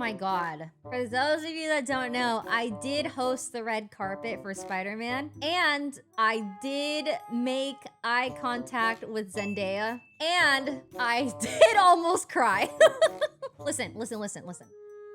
my God. For those of you that don't know, I did host the red carpet for Spider-Man, and I did make eye contact with Zendaya, and I did almost cry. Listen.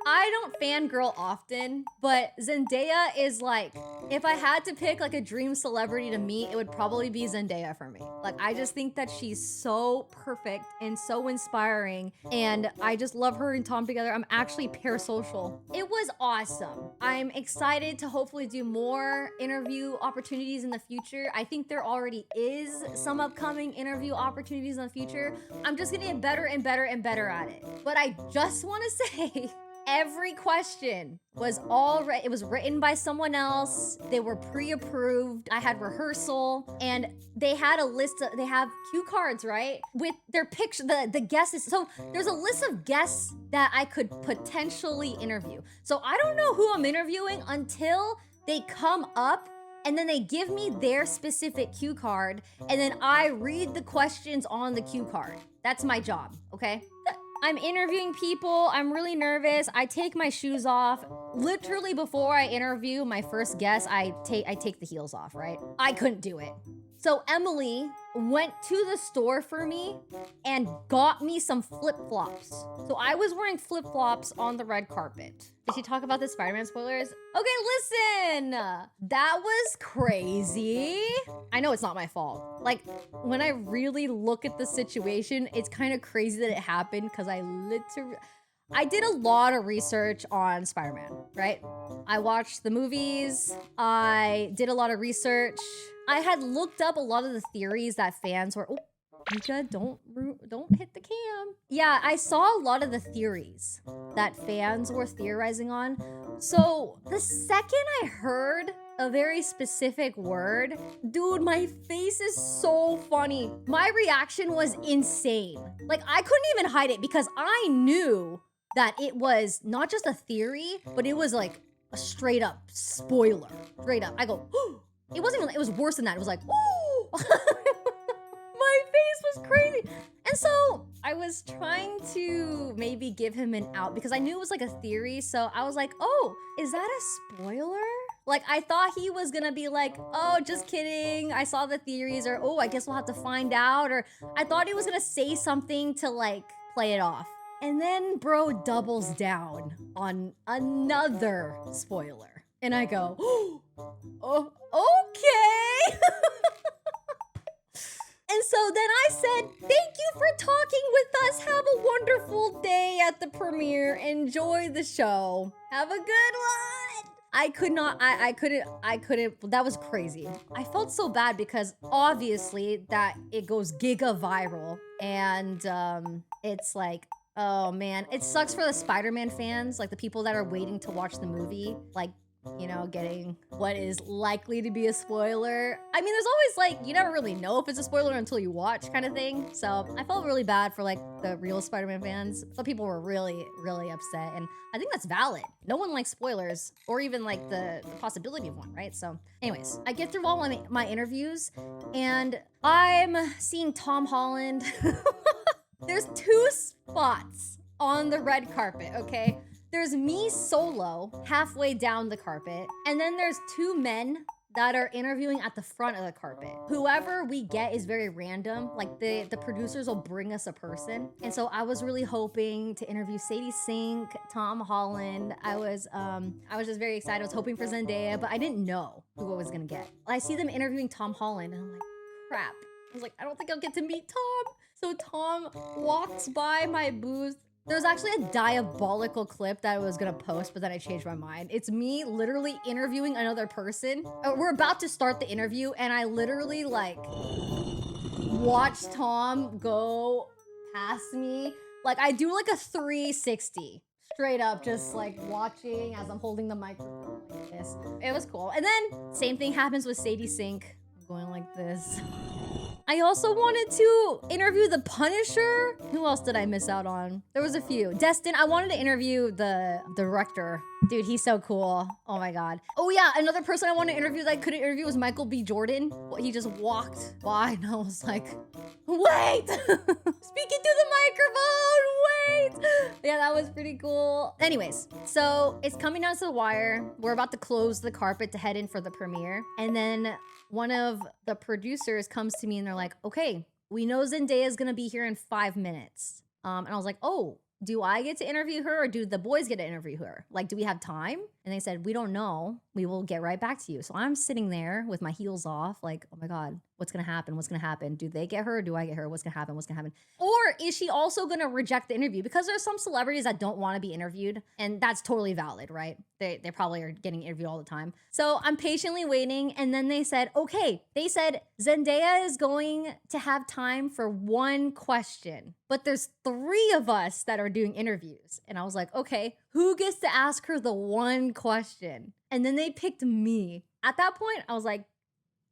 I don't fangirl often, but Zendaya is like, if I had to pick like a dream celebrity to meet, it would probably be Zendaya for me. Like, I just think that she's so perfect and so inspiring, and I just love her and Tom together. I'm actually parasocial. It was awesome. I'm excited to hopefully do more interview opportunities in the future. I think there already is some upcoming interview opportunities in the future. I'm just gonna get better and better and better at it. But I just wanna say, every question was it was written by someone else. They were pre-approved. I had rehearsal, and they had a list they have cue cards, right? With their picture, the guesses. So there's a list of guests that I could potentially interview. So I don't know who I'm interviewing until they come up, and then they give me their specific cue card, and then I read the questions on the cue card. That's my job, okay? I'm interviewing people. I'm really nervous. I take my shoes off. Literally before I interview my first guest, I take the heels off, right? I couldn't do it. So Emily went to the store for me and got me some flip-flops. So I was wearing flip-flops on the red carpet. Did she talk about the Spider-Man spoilers? Okay, listen. That was crazy. I know it's not my fault. Like, when I really look at the situation, it's kind of crazy that it happened because I did a lot of research on Spider-Man, right? I watched the movies. I did a lot of research. I had looked up a lot of the theories that fans were, oh, Mika, don't hit the cam. Yeah, I saw a lot of the theories that fans were theorizing on. So the second I heard a very specific word, dude, my face is so funny. My reaction was insane. Like, I couldn't even hide it because I knew that it was not just a theory, but it was like a straight up spoiler. Straight up. I go, oh. It wasn't even, it was worse than that. It was like, oh. My face was crazy. And so I was trying to maybe give him an out because I knew it was like a theory. So I was like, oh, is that a spoiler? Like, I thought he was gonna be like, oh, just kidding. I saw the theories, or, oh, I guess we'll have to find out. Or I thought he was gonna say something to like play it off. And then bro doubles down on another spoiler. And I go, oh, okay. And so then I said, thank you for talking with us. Have a wonderful day at the premiere. Enjoy the show. Have a good one. I couldn't, that was crazy. I felt so bad because obviously that it goes giga viral, and it's like, oh man, it sucks for the Spider-Man fans, like the people that are waiting to watch the movie, like, you know, getting what is likely to be a spoiler. I mean, there's always like, you never really know if it's a spoiler until you watch kind of thing. So I felt really bad for like the real Spider-Man fans. Some people were really, really upset, and I think that's valid. No one likes spoilers, or even like the possibility of one, right? So anyways, I get through all my interviews, and I'm seeing Tom Holland. There's 2 spots on the red carpet, okay? There's me solo halfway down the carpet, and then there's 2 men that are interviewing at the front of the carpet. Whoever we get is very random. Like, the producers will bring us a person. And so I was really hoping to interview Sadie Sink, Tom Holland. I was just very excited. I was hoping for Zendaya, but I didn't know who I was gonna get. I see them interviewing Tom Holland, and I'm like, crap. I was like, I don't think I'll get to meet Tom. So Tom walks by my booth. There's actually a diabolical clip that I was gonna post, but then I changed my mind. It's me literally interviewing another person. We're about to start the interview, and I literally like watch Tom go past me. Like, I do like a 360. Straight up, just like watching as I'm holding the microphone like this. It was cool. And then same thing happens with Sadie Sink. I'm going like this. I also wanted to interview the Punisher. Who else did I miss out on? There was a few. Destin, I wanted to interview the director Dude, he's so cool. Oh my God. Oh yeah, another person I want to interview that I couldn't interview was Michael B. Jordan. He just walked by and I was like, wait! Speaking to the microphone, wait! Yeah, that was pretty cool. Anyways, so it's coming down to the wire. We're about to close the carpet to head in for the premiere. And then one of the producers comes to me and they're like, okay, we know Zendaya is gonna be here in 5 minutes. And I was like, oh, do I get to interview her or do the boys get to interview her? Like, do we have time? And they said, we don't know. We will get right back to you. So I'm sitting there with my heels off, like, oh my God, what's gonna happen? What's gonna happen? Do they get her or do I get her? What's gonna happen? What's gonna happen? Or is she also gonna reject the interview? Because there's some celebrities that don't wanna be interviewed, and that's totally valid, right? They probably are getting interviewed all the time. So I'm patiently waiting, and then they said, okay, they said Zendaya is going to have time for one question, but there's 3 of us that are doing interviews. And I was like, okay, who gets to ask her the one question? And then they picked me. At that point, I was like,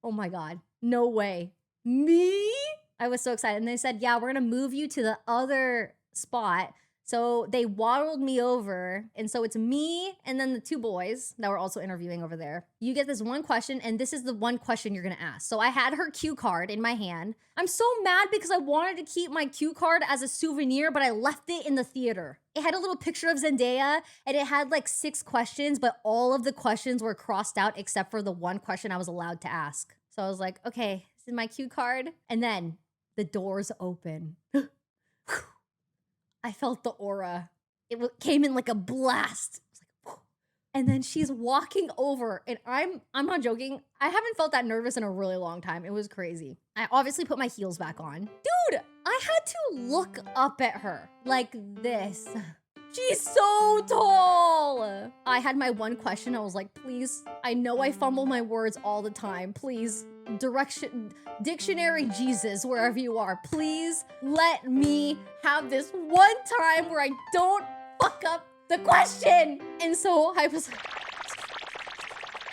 oh my God, no way. Me? I was so excited. And they said, yeah, we're gonna move you to the other spot. So they waddled me over. And so it's me and then the 2 boys that were also interviewing over there. You get this one question, and this is the one question you're gonna ask. So I had her cue card in my hand. I'm so mad because I wanted to keep my cue card as a souvenir, but I left it in the theater. It had a little picture of Zendaya, and it had like 6 questions, but all of the questions were crossed out except for the one question I was allowed to ask. So I was like, okay, this is my cue card. And then the doors open. I felt the aura. It came in like a blast. I was like, whew. And then she's walking over, and I'm not joking. I haven't felt that nervous in a really long time. It was crazy. I obviously put my heels back on. Dude, I had to look up at her like this. She's so tall. I had my one question. I was like, please, I know I fumble my words all the time. Please, dictionary Jesus, wherever you are, please let me have this one time where I don't fuck up the question. And so I was,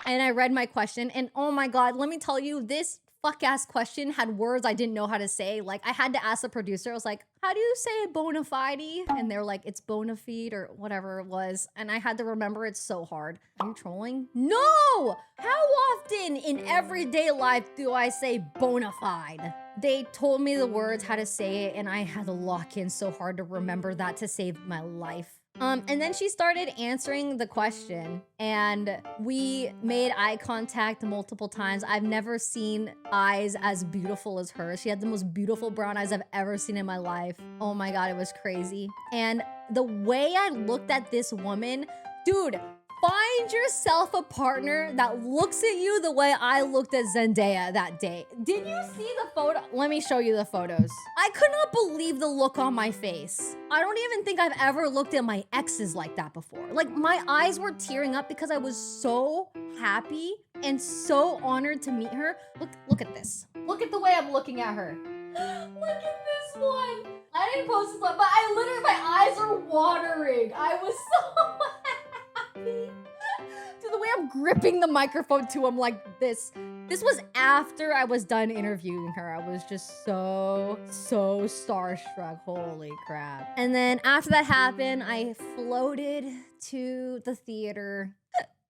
and I read my question, and oh my God, let me tell you, this fuck-ass question had words I didn't know how to say. Like, I had to ask the producer, I was like, how do you say bona fide? And they're like, it's bona fide or whatever it was. And I had to remember it so hard. Are you trolling? No! How often in everyday life do I say bona fide? They told me the words, how to say it, and I had to lock in so hard to remember that to save my life. And then she started answering the question, and we made eye contact multiple times. I've never seen eyes as beautiful as hers. She had the most beautiful brown eyes I've ever seen in my life. Oh my God, it was crazy. And the way I looked at this woman, dude, find yourself a partner that looks at you the way I looked at Zendaya that day. Did you see the photo? Let me show you the photos. I could not believe the look on my face. I don't even think I've ever looked at my exes like that before. Like, my eyes were tearing up because I was so happy and so honored to meet her. Look at this. Look at the way I'm looking at her. Look at this one. I didn't post this one, but I literally, my eyes are watering. I was so happy. To the way I'm gripping the microphone too, I'm like this. This was after I was done interviewing her. I was just so starstruck. Holy crap. And then after that happened, I floated to the theater